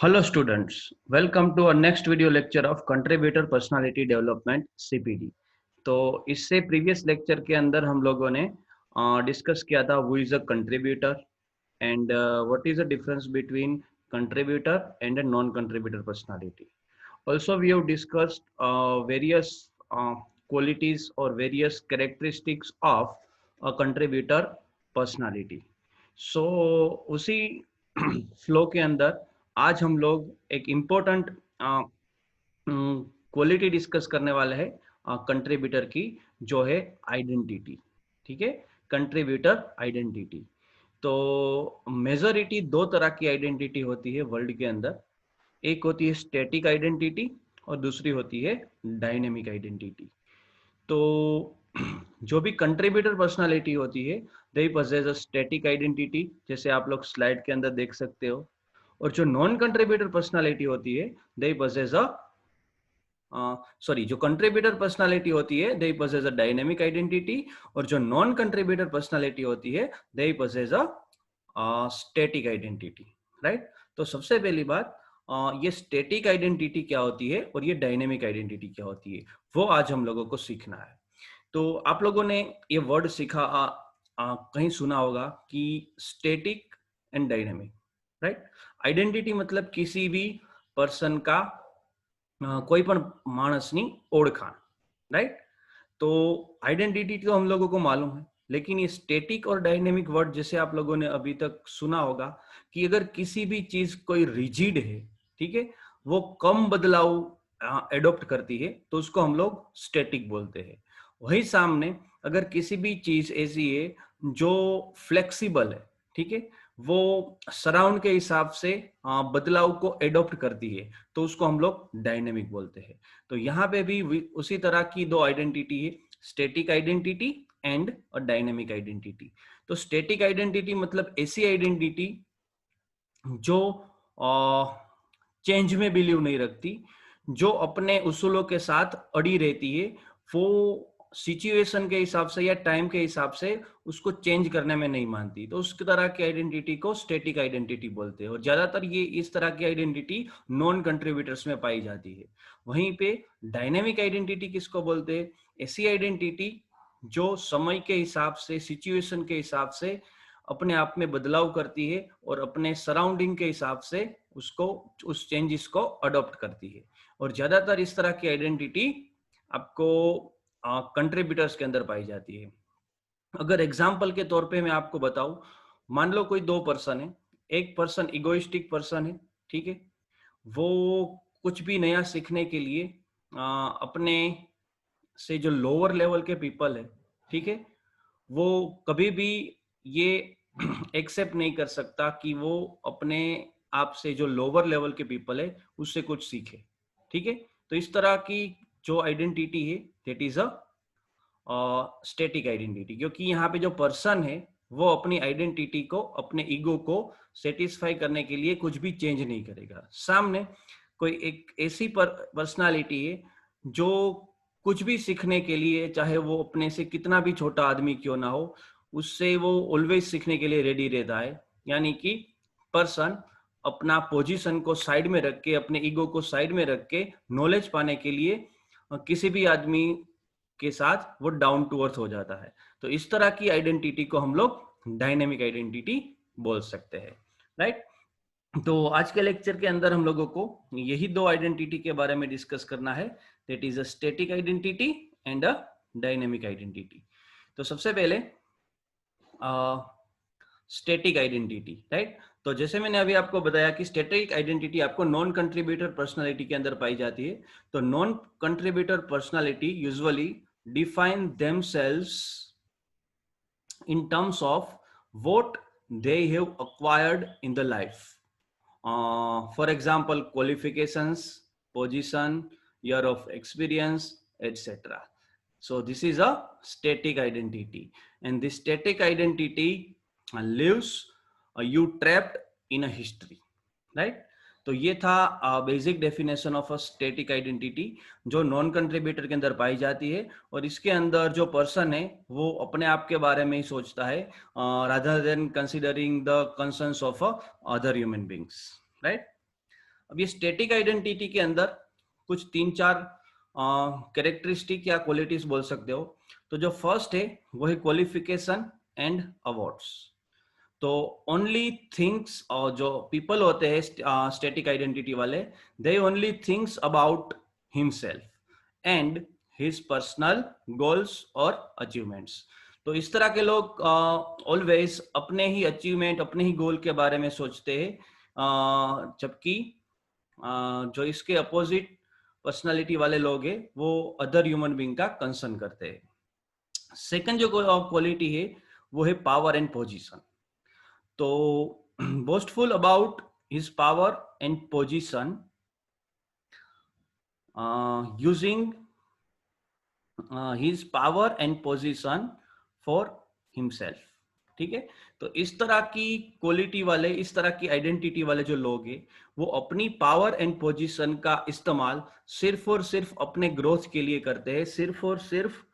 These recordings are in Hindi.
Hello students, welcome to our next video lecture of Contributor Personality Development CPD। तो इससे प्रीवियस लेक्चर के अंदर हम लोगों ने डिस्कस किया था who is a contributor and what is the difference between contributor and a non contributor personality. Also we have discussed various qualities or various characteristics of a contributor personality। So उसी फ्लो के अंदर आज हम लोग एक इम्पोर्टेंट क्वालिटी डिस्कस करने वाले हैं कंट्रीब्यूटर की, जो है आइडेंटिटी। ठीक है, कंट्रीब्यूटर आइडेंटिटी। तो मेजोरिटी दो तरह की आइडेंटिटी होती है वर्ल्ड के अंदर। एक होती है स्टैटिक आइडेंटिटी और दूसरी होती है डायनेमिक आइडेंटिटी। तो जो भी कंट्रीब्यूटर पर्सनालिटी होती है they possess a static identity, जैसे आप लोग स्लाइड के अंदर देख सकते हो। और जो नॉन कंट्रीब्यूटर पर्सनालिटी होती है दे पजेस अ जो कंट्रीब्यूटर पर्सनालिटी होती है they possess a dynamic identity, और जो नॉन कंट्रीब्यूटर पर्सनालिटी होती है they possess a static identity. Right. तो सबसे पहली बात, ये स्टैटिक आइडेंटिटी क्या होती है और ये डायनेमिक आइडेंटिटी क्या होती है, वो आज हम लोगों को सीखना है। तो आप लोगों ने ये वर्ड सीखा, कहीं सुना होगा कि static and dynamic. Right. Identity मतलब किसी भी पर्सन का कोई पण मानसनी ओळखाण। राइट। तो आइडेंटिटी तो हम लोगों को मालूम है, लेकिन ये स्टैटिक और डायनेमिक वर्ड जैसे आप लोगों ने अभी तक सुना होगा कि अगर किसी भी चीज कोई रिजिड है, ठीक है, वो कम बदलाव एडॉप्ट करती है तो उसको हम लोग स्टैटिक बोलते हैं। वही सामने अगर किसी भी चीज ऐसी है जो फ्लेक्सिबल है, ठीक है, वो सराउंड के हिसाब से बदलाव को एडॉप्ट करती है तो उसको हम लोग डायनेमिक बोलते हैं। तो यहाँ पे भी उसी तरह की दो आइडेंटिटी है, static identity and dynamic identity. तो स्टैटिक आइडेंटिटी मतलब ऐसी आइडेंटिटी जो चेंज में बिलीव नहीं रखती, जो अपने उसूलों के साथ अड़ी रहती है, वो सिचुएशन के हिसाब से या टाइम के हिसाब से उसको चेंज करने में नहीं मानती। तो उस तरह की आइडेंटिटी को स्टैटिक आइडेंटिटी बोलते हैं, और ज्यादातर ये इस तरह की आइडेंटिटी नॉन कंट्रीब्यूटर्स में पाई जाती है। वहीं पे डायनेमिक आइडेंटिटी किसको बोलते हैं? ऐसी आइडेंटिटी जो समय के हिसाब से, सिचुएशन के हिसाब से अपने आप में बदलाव करती है और अपने सराउंडिंग के हिसाब से उसको, उस चेंजेस को अडॉप्ट करती है। और ज्यादातर इस तरह की आइडेंटिटी आपको कंट्रीब्यूटर्स के अंदर पाई जाती है। अगर एग्जाम्पल के तौर पे मैं आपको बताऊं, मान लो कोई दो पर्सन है। एक पर्सन इगोइस्टिक पर्सन है, ठीक है, वो कुछ भी नया सीखने के लिए अपने से जो लोअर लेवल के पीपल है, ठीक है, वो कभी भी ये एक्सेप्ट नहीं कर सकता कि वो अपने आप से जो लोअर लेवल के पीपल है उससे कुछ सीखे। ठीक है। तो इस तरह की जो आइडेंटिटी है that is a static identity, क्योंकि यहाँ पे जो पर्सन है वो अपनी आइडेंटिटी को, अपने ईगो को सेटिस्फाई करने के लिए कुछ भी चेंज नहीं करेगा। सामने कोई एक ऐसी पर्सनालिटी है जो कुछ भी सीखने के लिए, चाहे वो अपने से कितना भी छोटा आदमी क्यों ना हो, उससे वो ऑलवेज सीखने के लिए रेडी रहता है। यानी कि पर्सन अपना पोजीशन को साइड में रख के, अपने ईगो को साइड में रख के नॉलेज पाने के लिए किसी भी आदमी के साथ वो डाउन टू अर्थ हो जाता है। तो इस तरह की आइडेंटिटी को हम लोग डायनेमिक आइडेंटिटी बोल सकते हैं। राइट। तो आज के लेक्चर के अंदर हम लोगों को यही दो आइडेंटिटी के बारे में डिस्कस करना है, that is a static identity and a dynamic identity. तो सबसे पहले स्टैटिक आइडेंटिटी। राइट। तो जैसे मैंने अभी आपको बताया कि स्टैटिक आइडेंटिटी आपको नॉन कंट्रीब्यूटर पर्सनालिटी के अंदर पाई जाती है। तो non contributor personality usually define themselves in terms of what they have acquired in the life. For example, qualifications, position, year of experience, etc. So this is a static identity, and this static identity leaves you trapped in a history. Right. तो ये था basic definition of a static identity, जो नॉन कंट्रीब्यूटर के अंदर पाई जाती है। और इसके अंदर जो पर्सन है वो अपने आप के बारे में ही सोचता है, rather than considering the concerns of other human beings. Right. अब ये स्टैटिक आइडेंटिटी के अंदर कुछ 3-4 कैरेक्टरिस्टिक या क्वालिटीज बोल सकते हो। तो जो फर्स्ट है वो है क्वालिफिकेशन एंड अवार्ड्स। तो ओनली थिंग्स, और जो पीपल होते हैं स्टैटिक आइडेंटिटी वाले, they only thinks about himself and his personal goals और अचीवमेंट्स। तो इस तरह के लोग ऑलवेज अपने ही अचीवमेंट, अपने ही गोल के बारे में सोचते हैं, जबकि जो इसके अपोजिट पर्सनालिटी वाले लोग हैं वो अदर ह्यूमन बीइंग का कंसर्न करते हैं। सेकंड जो क्वालिटी है वो है पावर एंड पोजीशन। तो boastful about his power and position, using his power and position for himself. ठीक है, तो इस तरह की क्वालिटी वाले, इस तरह की आइडेंटिटी वाले जो लोग हैं वो अपनी पावर एंड पोजीशन का इस्तेमाल सिर्फ और सिर्फ अपने ग्रोथ के लिए करते हैं, सिर्फ और सिर्फ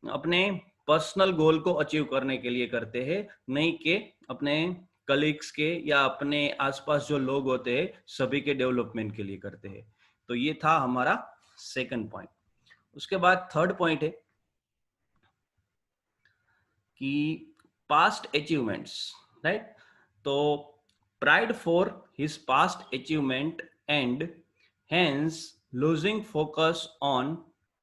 अपने पर्सनल गोल को अचीव करने के लिए करते हैं, नहीं कि अपने कलीग्स के या अपने आसपास जो लोग होते हैं सभी के डेवलपमेंट के लिए करते हैं। तो ये था हमारा सेकंड पॉइंट। उसके बाद थर्ड पॉइंट है कि पास्ट अचीवमेंट्स, राइट। तो pride for his past achievement and hence losing focus on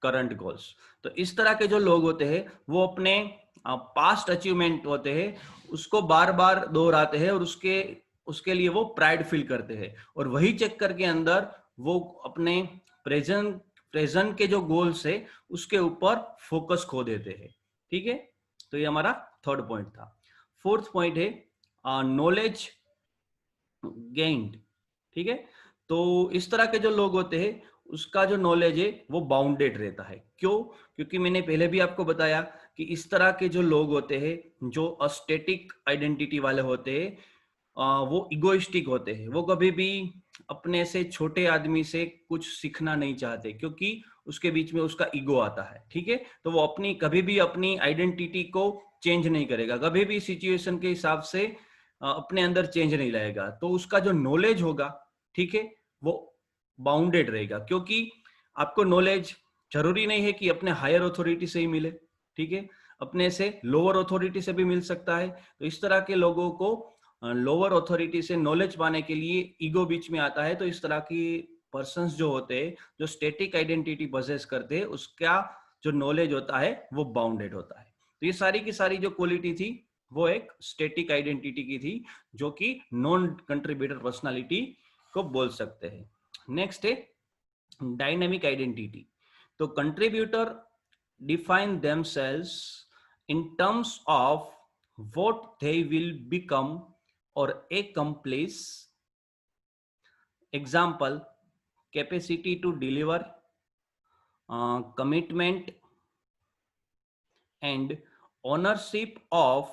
current goals. तो इस तरह के जो लोग होते हैं वो अपने पास्ट अचीवमेंट होते हैं उसको बार बार दोहराते हैं और उसके लिए वो प्राइड फील करते हैं, और वही चक्कर के अंदर वो अपने प्रेजेंट के जो गोल्स है उसके ऊपर फोकस खो देते हैं। ठीक है, तो ये हमारा थर्ड पॉइंट था। फोर्थ पॉइंट है नॉलेज गेन्ड। ठीक है, तो इस तरह के जो लोग होते हैं उसका जो नॉलेज है वो बाउंडेड रहता है। क्यों? क्योंकि मैंने पहले भी आपको बताया कि इस तरह के जो लोग होते हैं जो अस्टेटिक आइडेंटिटी वाले होते हैं वो इगोइस्टिक होते हैं। वो कभी भी अपने से छोटे आदमी से कुछ सीखना नहीं चाहते क्योंकि उसके बीच में उसका ईगो आता है। ठीक है, तो वो कभी भी अपनी आइडेंटिटी को चेंज नहीं करेगा, कभी भी सिचुएशन के हिसाब से अपने अंदर चेंज नहीं लाएगा। तो उसका जो नॉलेज होगा, ठीक है, वो बाउंडेड रहेगा, क्योंकि आपको नॉलेज जरूरी नहीं है कि अपने हायर अथॉरिटी से ही मिले। ठीक है, अपने से लोअर अथॉरिटी से भी मिल सकता है। तो इस तरह के लोगों को लोअर अथॉरिटी से नॉलेज पाने के लिए ईगो बीच में आता है। तो इस तरह की पर्सन्स जो होते हैं जो स्टैटिक आइडेंटिटी पोजेस करते हैं उसका जो नॉलेज होता है वो बाउंडेड होता है। तो ये सारी की सारी जो क्वालिटी थी वो एक स्टैटिक आइडेंटिटी की थी, जो कि नॉन कंट्रीब्यूटर पर्सनालिटी को बोल सकते हैं। नेक्स्ट है डायनेमिक आइडेंटिटी। तो contributor define themselves in terms of what they will become or accomplish. Example: capacity to deliver, commitment and ownership of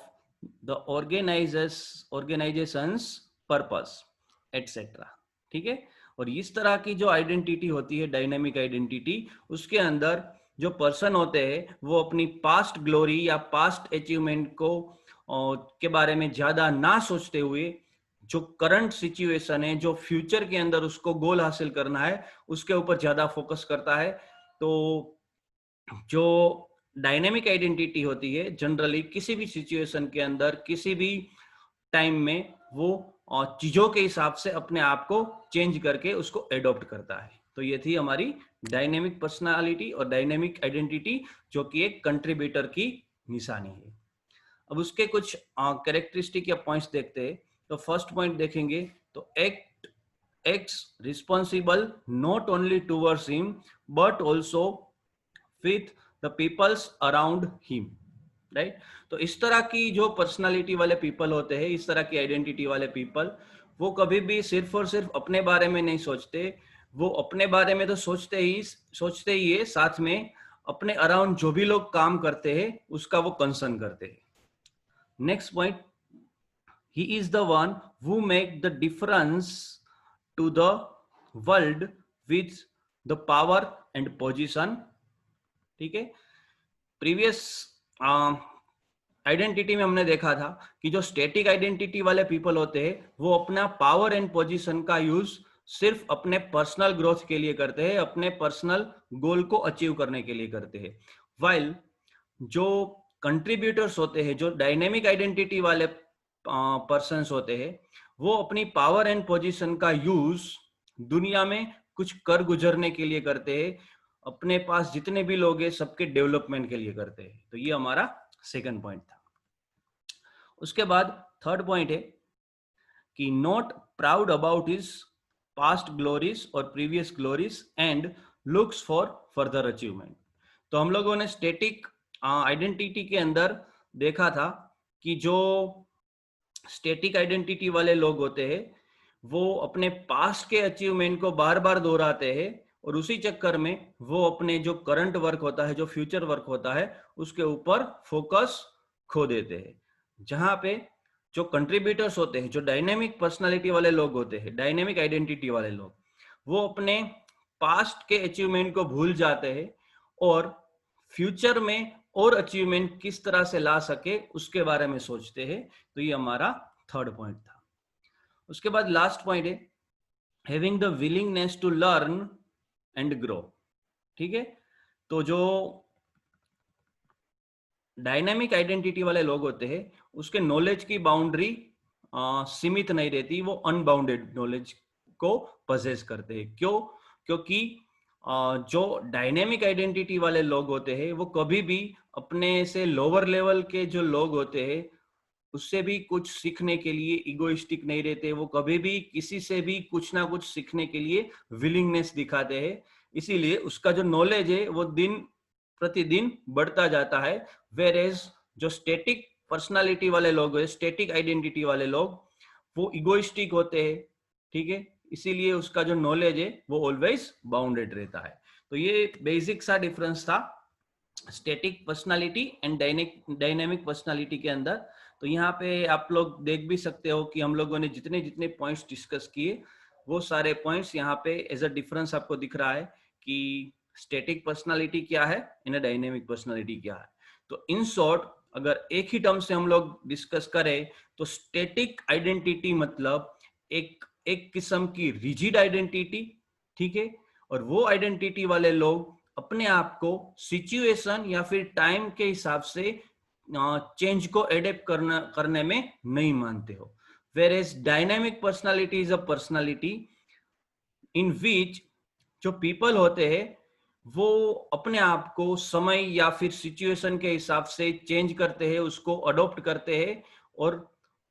the organization's purpose, etc. ठीक है, और इस तरह की जो आइडेंटिटी होती है डायनेमिक आइडेंटिटी, उसके अंदर जो पर्सन होते हैं वो अपनी पास्ट ग्लोरी या पास्ट अचीवमेंट को के बारे में ज्यादा ना सोचते हुए जो करंट सिचुएशन है, जो फ्यूचर के अंदर उसको गोल हासिल करना है, उसके ऊपर ज्यादा फोकस करता है। तो जो डायनेमिक आइडेंटिटी होती है जनरली किसी भी सिचुएशन के अंदर किसी भी टाइम में वो चीजों के हिसाब से अपने आप को चेंज करके उसको एडॉप्ट करता है। तो ये थी हमारी डायनेमिक पर्सनालिटी और डायनेमिक आइडेंटिटी, जो कि एक कंट्रीब्यूटर की निशानी है। अब उसके कुछ कैरेक्टरिस्टिक या पॉइंट्स देखते हैं। तो फर्स्ट पॉइंट देखेंगे तो acts responsible not only towards him but also with the peoples around him, right. तो इस तरह की जो पर्सनालिटी वाले पीपल होते हैं, इस तरह की आइडेंटिटी वाले पीपल, वो कभी भी सिर्फ और सिर्फ अपने बारे में नहीं सोचते। वो अपने बारे में तो सोचते ही है, साथ में अपने अराउंड जो भी लोग काम करते हैं उसका वो कंसर्न करते हैं। Next point, he is the one who make the difference to the world with the power and position. ठीक है, प्रीवियस आइडेंटिटी में हमने देखा था कि जो स्टैटिक आइडेंटिटी वाले पीपल होते हैं वो अपना पावर एंड पोजीशन का यूज सिर्फ अपने पर्सनल ग्रोथ के लिए करते हैं, अपने पर्सनल गोल को अचीव करने के लिए करते हैं। वाइल जो कंट्रीब्यूटर्स होते हैं, जो डायनेमिक आइडेंटिटी वाले पर्सन्स होते हैं, वो अपनी पावर एंड पोजीशन का यूज दुनिया में कुछ कर गुजरने के लिए करते हैं, अपने पास जितने भी लोग हैं सबके डेवलपमेंट के लिए करते हैं। तो ये हमारा सेकंड पॉइंट था। उसके बाद थर्ड पॉइंट है कि not proud about his past glories और previous glories and looks for further achievement. तो हम लोगों ने स्टैटिक आइडेंटिटी के अंदर देखा था कि जो स्टैटिक आइडेंटिटी वाले लोग होते हैं वो अपने पास्ट के अचीवमेंट को बार बार दोहराते हैं और उसी चक्कर में वो अपने जो करंट वर्क होता है, जो फ्यूचर वर्क होता है, उसके ऊपर फोकस खो देते हैं। जहां पे जो कंट्रीब्यूटर्स होते हैं, जो डायनेमिक पर्सनालिटी वाले लोग होते हैं, डायनेमिक आइडेंटिटी वाले लोग, वो अपने पास्ट के अचीवमेंट को भूल जाते हैं और फ्यूचर में और अचीवमेंट किस तरह से ला सके उसके बारे में सोचते हैं। तो ये हमारा थर्ड पॉइंट था। उसके बाद लास्ट पॉइंट है having the willingness to learn and grow. ठीक है, तो जो डायनामिक आइडेंटिटी वाले लोग होते हैं उसके नॉलेज की बाउंड्री सीमित नहीं रहती, वो अनबाउंडेड नॉलेज को पजेस करते हैं। क्यों? क्योंकि जो डायनेमिक आइडेंटिटी वाले लोग होते हैं वो कभी भी अपने से लोअर लेवल के जो लोग होते हैं उससे भी कुछ सीखने के लिए इगोइस्टिक नहीं रहते, वो कभी भी किसी से भी कुछ ना कुछ सीखने के लिए विलिंगनेस दिखाते हैं। इसीलिए उसका जो नॉलेज है वो दिन प्रतिदिन बढ़ता जाता है। वेर एज जो स्टैटिक पर्सनालिटी वाले लोग हैं, स्टैटिक आइडेंटिटी वाले लोग, वो इगोइस्टिक होते हैं। ठीक है, इसीलिए उसका जो नॉलेज है वो ऑलवेज बाउंडेड रहता है। तो ये बेसिक सा डिफरेंस था static personality and dynamic personality के अंदर। तो यहाँ पे आप लोग देख भी सकते हो कि हम लोगों ने जितने जितने पॉइंट्स डिस्कस किए वो सारे पॉइंट्स यहाँ पे एज अ डिफरेंस आपको दिख रहा है कि स्टैटिक पर्सनालिटी क्या है एंड डायनेमिक पर्सनालिटी क्या है। तो इन शॉर्ट अगर एक ही टर्म से हम लोग डिस्कस करें तो स्टैटिक आइडेंटिटी मतलब एक किस्म की रिजिड आइडेंटिटी। ठीक है, और वो आइडेंटिटी वाले लोग अपने आप को सिचुएशन या फिर टाइम के हिसाब से चेंज को एडेप्ट करने में नहीं मानते हो। Whereas dynamic personality is a personality in which जो पीपल होते हैं वो अपने आप को समय या फिर सिचुएशन के हिसाब से चेंज करते हैं, उसको अडॉप्ट करते हैं और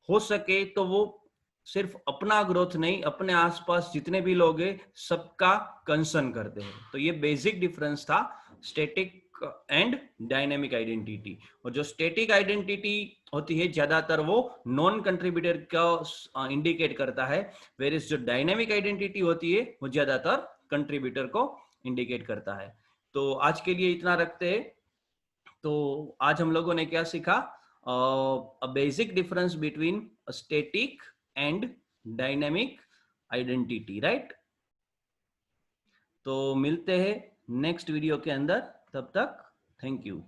हो सके तो वो सिर्फ अपना ग्रोथ नहीं, अपने आसपास जितने भी लोग हैं सबका कंसर्न करते हैं। तो ये बेसिक डिफरेंस था स्टैटिक एंड डायनेमिक आइडेंटिटी। और जो स्टैटिक आइडेंटिटी होती है ज्यादातर वो नॉन कंट्रीब्यूटर का इंडिकेट करता है, वेयर इज जो डायनेमिक आइडेंटिटी होती है वो ज्यादातर कंट्रीब्यूटर को इंडिकेट करता है। तो आज के लिए इतना रखते हैं। तो आज हम लोगों ने क्या सीखा? A basic difference between static and dynamic identity, right? तो मिलते हैं नेक्स्ट वीडियो के अंदर, तब तक थैंक यू।